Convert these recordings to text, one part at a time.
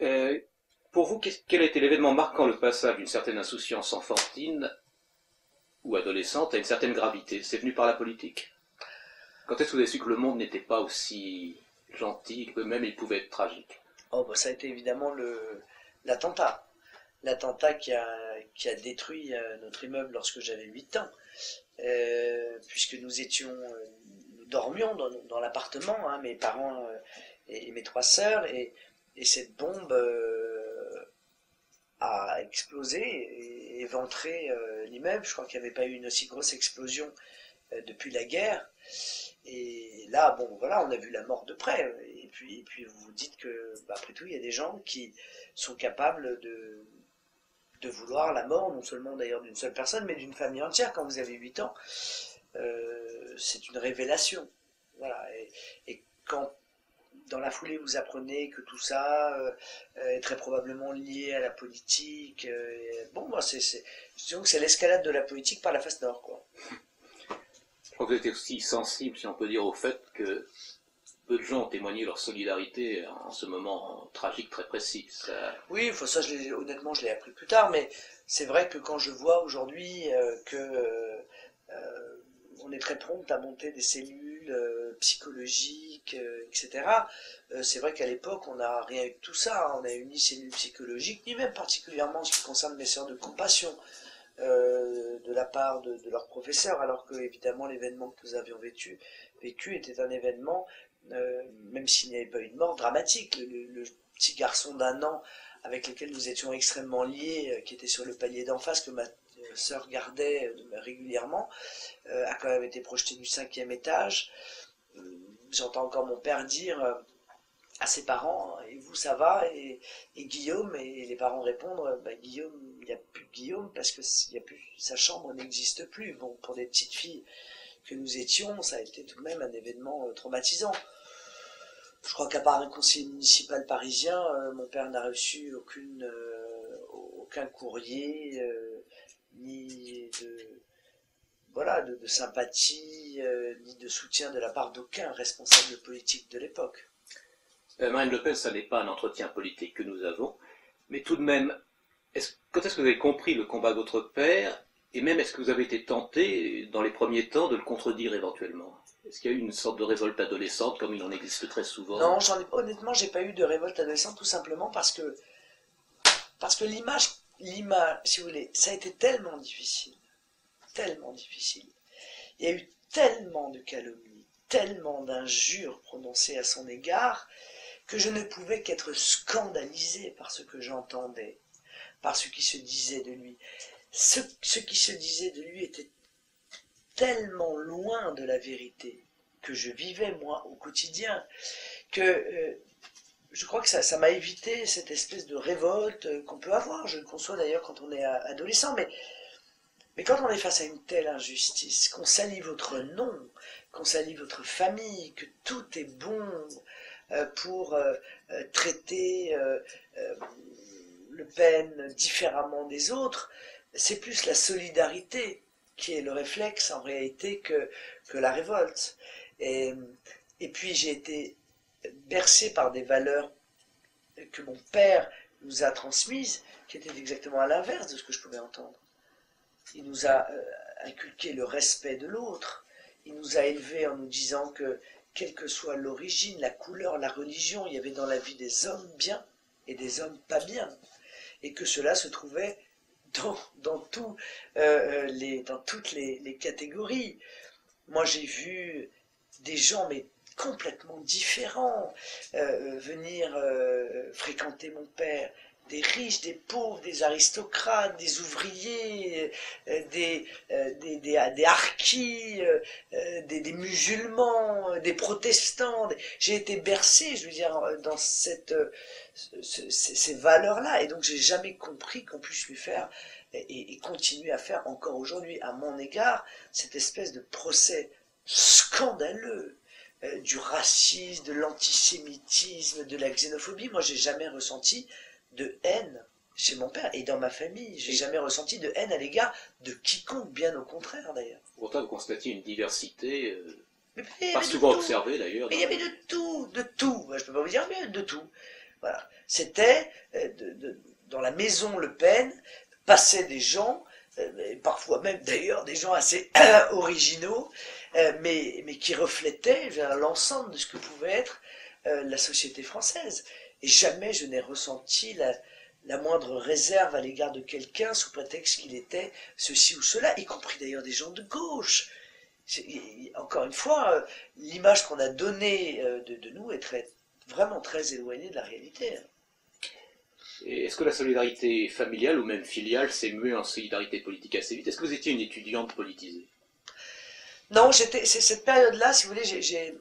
Euh, pour vous, quel a été l'événement marquant le passage d'une certaine insouciance enfantine ou adolescente à une certaine gravité? C'est venu par la politique? Quand est-ce que vous avez su que le monde n'était pas aussi gentil, que même il pouvait être tragique? Oh, bah, ça a été évidemment l'attentat. L'attentat qui a détruit notre immeuble lorsque j'avais 8 ans. Puisque nous dormions dans l'appartement, hein, mes parents et mes trois sœurs, et cette bombe a explosé et éventré l'immeuble. Je crois qu'il n'y avait pas eu une aussi grosse explosion depuis la guerre. Et là, bon, voilà, on a vu la mort de près. Et puis vous vous dites que, bah, après tout, il y a des gens qui sont capables de vouloir la mort, non seulement d'ailleurs d'une seule personne, mais d'une famille entière. Quand vous avez 8 ans, c'est une révélation. Voilà. Et quand dans la foulée vous apprenez que tout ça est très probablement lié à la politique, bon, moi, disons que c'est l'escalade de la politique par la face nord, quoi. Je crois que vous êtes aussi sensible, si on peut dire, au fait que peu de gens ont témoigné leur solidarité en ce moment tragique très précis. Oui, ça, honnêtement, je l'ai appris plus tard, mais c'est vrai que quand je vois aujourd'hui que on est très prompt à monter des cellules psychologiques, etc. C'est vrai qu'à l'époque, on n'a rien eu de tout ça, hein. On a eu ni cellules psychologiques, ni même particulièrement en ce qui concerne mes sœurs de compassion de la part de leurs professeurs, alors que évidemment l'événement que nous avions vécu était un événement, même s'il n'y avait pas eu de mort, dramatique. Le petit garçon d'1 an avec lequel nous étions extrêmement liés, qui était sur le palier d'en face, que ma sœur gardait régulièrement, a quand même été projeté du 5e étage. J'entends encore mon père dire à ses parents, et vous ça va, et Guillaume, et les parents répondre, bah, Guillaume, il n'y a plus de Guillaume parce que sa chambre n'existe plus. Bon, pour des petites filles que nous étions, ça a été tout de même un événement traumatisant. Je crois qu'à part un conseiller municipal parisien, mon père n'a reçu aucun courrier, ni de sympathie, ni de soutien de la part d'aucun responsable politique de l'époque. Marine Le Pen, ça n'est pas un entretien politique que nous avons, mais tout de même, quand est-ce que vous avez compris le combat de votre père, et même est-ce que vous avez été tenté, dans les premiers temps, de le contredire éventuellement? Est-ce qu'il y a eu une sorte de révolte adolescente, comme il en existe très souvent? Non, honnêtement, j'ai pas eu de révolte adolescente, tout simplement parce que l'image, si vous voulez, ça a été tellement difficile, tellement difficile. Il y a eu tellement de calomnies, tellement d'injures prononcées à son égard, que je ne pouvais qu'être scandalisé par ce que j'entendais, par ce qui se disait de lui. Ce qui se disait de lui était tellement loin de la vérité que je vivais, moi, au quotidien, que je crois que ça m'a évité cette espèce de révolte qu'on peut avoir. Je le conçois d'ailleurs quand on est adolescent, mais quand on est face à une telle injustice, qu'on salit votre nom, qu'on salit votre famille, que tout est bon pour traiter Le Pen différemment des autres, c'est plus la solidarité qui est le réflexe en réalité que la révolte. Et, et puis j'ai été bercé par des valeurs que mon père nous a transmises, qui étaient exactement à l'inverse de ce que je pouvais entendre. Il nous a inculqué le respect de l'autre. Il nous a élevés en nous disant que, quelle que soit l'origine, la couleur, la religion, il y avait dans la vie des hommes bien et des hommes pas bien. Et que cela se trouvait dans toutes les catégories. Moi, j'ai vu des gens, mais complètement différents, venir fréquenter mon père. Des riches, des pauvres, des aristocrates, des ouvriers, des harkis, des musulmans, des protestants. J'ai été bercé, je veux dire, dans ces valeurs-là. Et donc, j'ai jamais compris qu'on puisse lui faire et continuer à faire encore aujourd'hui à mon égard cette espèce de procès scandaleux du racisme, de l'antisémitisme, de la xénophobie. Moi, j'ai jamais ressenti de haine chez mon père et dans ma famille. J'ai jamais ressenti de haine à l'égard de quiconque, bien au contraire d'ailleurs. Pourtant, vous constatez une diversité, Mais pas souvent observée d'ailleurs. Mais il y avait de tout, de tout. Je peux pas vous dire mieux, de tout. Voilà. C'était, dans la maison Le Pen, passaient des gens, parfois même d'ailleurs des gens assez originaux, mais qui reflétaient l'ensemble de ce que pouvait être la société française. Et jamais je n'ai ressenti la moindre réserve à l'égard de quelqu'un sous prétexte qu'il était ceci ou cela, y compris d'ailleurs des gens de gauche. Encore une fois, l'image qu'on a donnée de nous est vraiment très éloignée de la réalité. Et est-ce que la solidarité familiale ou même filiale s'est muée en solidarité politique assez vite? Est-ce que vous étiez une étudiante politisée? Non, c'est cette période-là, si vous voulez,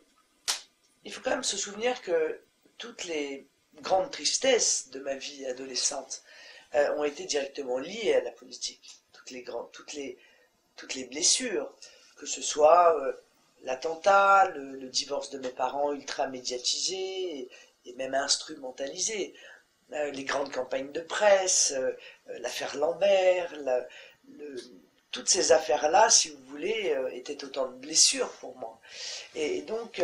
il faut quand même se souvenir que toutes les grandes tristesses de ma vie adolescente ont été directement liées à la politique. Toutes les blessures, que ce soit l'attentat, le divorce de mes parents ultra médiatisé et même instrumentalisé, les grandes campagnes de presse, l'affaire Lambert, toutes ces affaires-là, si vous voulez, étaient autant de blessures pour moi. Et donc,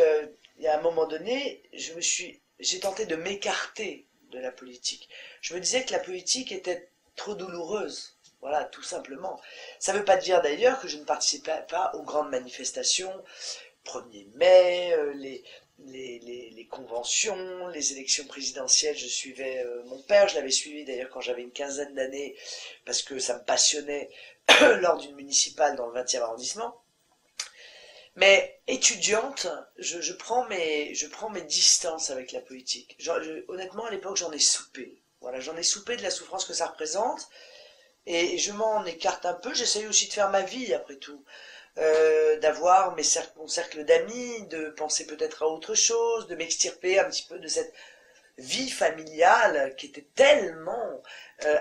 il y a un moment donné, j'ai tenté de m'écarter de la politique. Je me disais que la politique était trop douloureuse. Voilà, tout simplement. Ça ne veut pas dire d'ailleurs que je ne participais pas aux grandes manifestations, 1er mai, les conventions, les élections présidentielles. Je suivais mon père, je l'avais suivi d'ailleurs quand j'avais une quinzaine d'années, parce que ça me passionnait lors d'une municipale dans le 20e arrondissement. Mais étudiante, je prends mes distances avec la politique. Honnêtement, à l'époque, j'en ai soupé. Voilà, j'en ai soupé de la souffrance que ça représente. Et je m'en écarte un peu, j'essaye aussi de faire ma vie après tout, d'avoir mon cercle d'amis, de penser peut-être à autre chose, de m'extirper un petit peu de cette vie familiale qui était tellement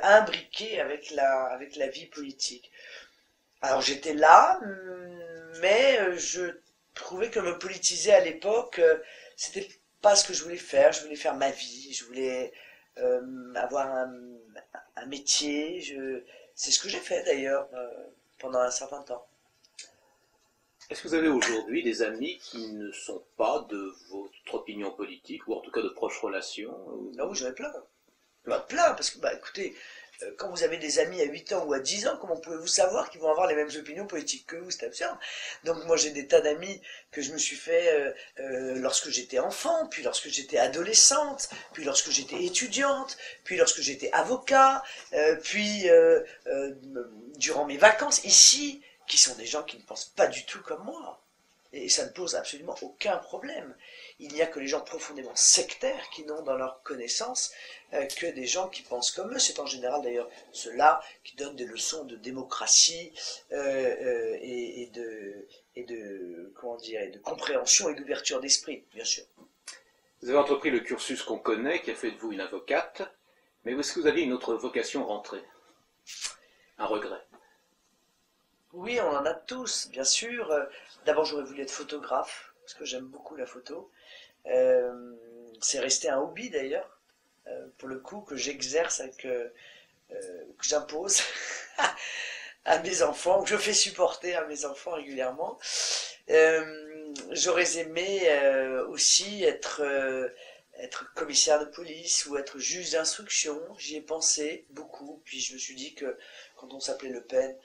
imbriquée avec la vie politique. Alors j'étais là, mais je trouvais que me politiser à l'époque, c'était pas ce que je voulais faire ma vie, je voulais avoir un métier, c'est ce que j'ai fait d'ailleurs pendant un certain temps. Est-ce que vous avez aujourd'hui des amis qui ne sont pas de votre opinion politique, ou en tout cas de proches relations? Ah oui, j'en ai plein. Plein, parce que, écoutez, quand vous avez des amis à 8 ans ou à 10 ans, comment pouvez-vous savoir qu'ils vont avoir les mêmes opinions politiques que vous? C'est absurde. Donc moi j'ai des tas d'amis que je me suis fait lorsque j'étais enfant, puis lorsque j'étais adolescente, puis lorsque j'étais étudiante, puis lorsque j'étais avocat, puis durant mes vacances ici, qui sont des gens qui ne pensent pas du tout comme moi. Et ça ne pose absolument aucun problème. Il n'y a que les gens profondément sectaires qui n'ont dans leur connaissance que des gens qui pensent comme eux. C'est en général d'ailleurs ceux-là qui donnent des leçons de démocratie et de compréhension et d'ouverture d'esprit, bien sûr. Vous avez entrepris le cursus qu'on connaît, qui a fait de vous une avocate, mais est-ce que vous aviez une autre vocation rentrée? Un regret? Oui, on en a tous, bien sûr. D'abord, j'aurais voulu être photographe, parce que j'aime beaucoup la photo. C'est resté un hobby d'ailleurs, pour le coup, que j'exerce que j'impose à mes enfants, que je fais supporter à mes enfants régulièrement. J'aurais aimé aussi être commissaire de police ou être juge d'instruction. J'y ai pensé beaucoup, puis je me suis dit que quand on s'appelait Le Pen,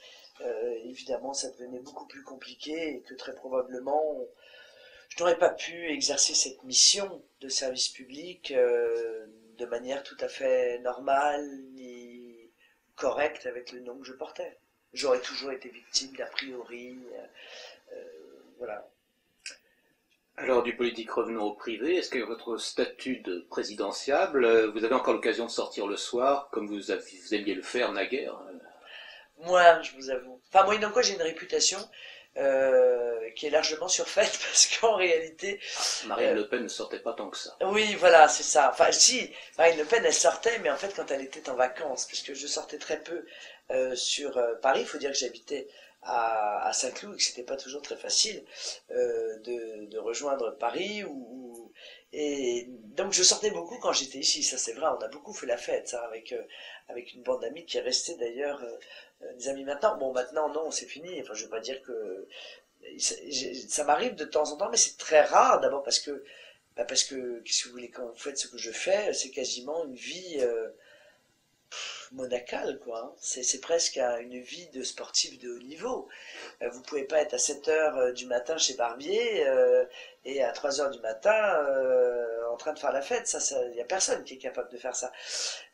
évidemment ça devenait beaucoup plus compliqué et que très probablement je n'aurais pas pu exercer cette mission de service public de manière tout à fait normale ni correcte avec le nom que je portais. J'aurais toujours été victime d'a priori, voilà. Alors du politique, revenons au privé. Est-ce que votre statut de présidentiable, vous avez encore l'occasion de sortir le soir, comme vous aimiez le faire naguère? Moi, je vous avoue. Enfin, moyennant quoi, j'ai une réputation qui est largement surfaite parce qu'en réalité. Marine Le Pen ne sortait pas tant que ça. Oui, voilà, c'est ça. Enfin, si, Marine Le Pen, elle sortait, mais en fait, quand elle était en vacances, parce que je sortais très peu sur Paris, il faut dire que j'habitais à Saint-Cloud et que c'était pas toujours très facile de rejoindre Paris et donc je sortais beaucoup quand j'étais ici, ça c'est vrai, on a beaucoup fait la fête ça, avec une bande d'amis qui est restée d'ailleurs des amis maintenant. Bon, maintenant non, c'est fini, enfin je veux pas dire que ça m'arrive de temps en temps, mais c'est très rare, d'abord parce que Parce que, qu'est-ce que vous voulez, quand vous faites ce que je fais, c'est quasiment une vie monacale, quoi, hein. C'est presque une vie de sportif de haut niveau. Vous pouvez pas être à 7 heures du matin chez Barbier et à 3 heures du matin en train de faire la fête. Ça, il y a personne qui est capable de faire ça.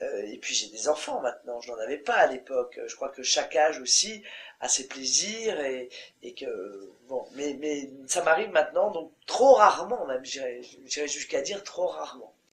Et puis j'ai des enfants maintenant, je n'en avais pas à l'époque. Je crois que chaque âge aussi a ses plaisirs et que bon, mais ça m'arrive maintenant, donc trop rarement même, j'irais jusqu'à dire trop rarement.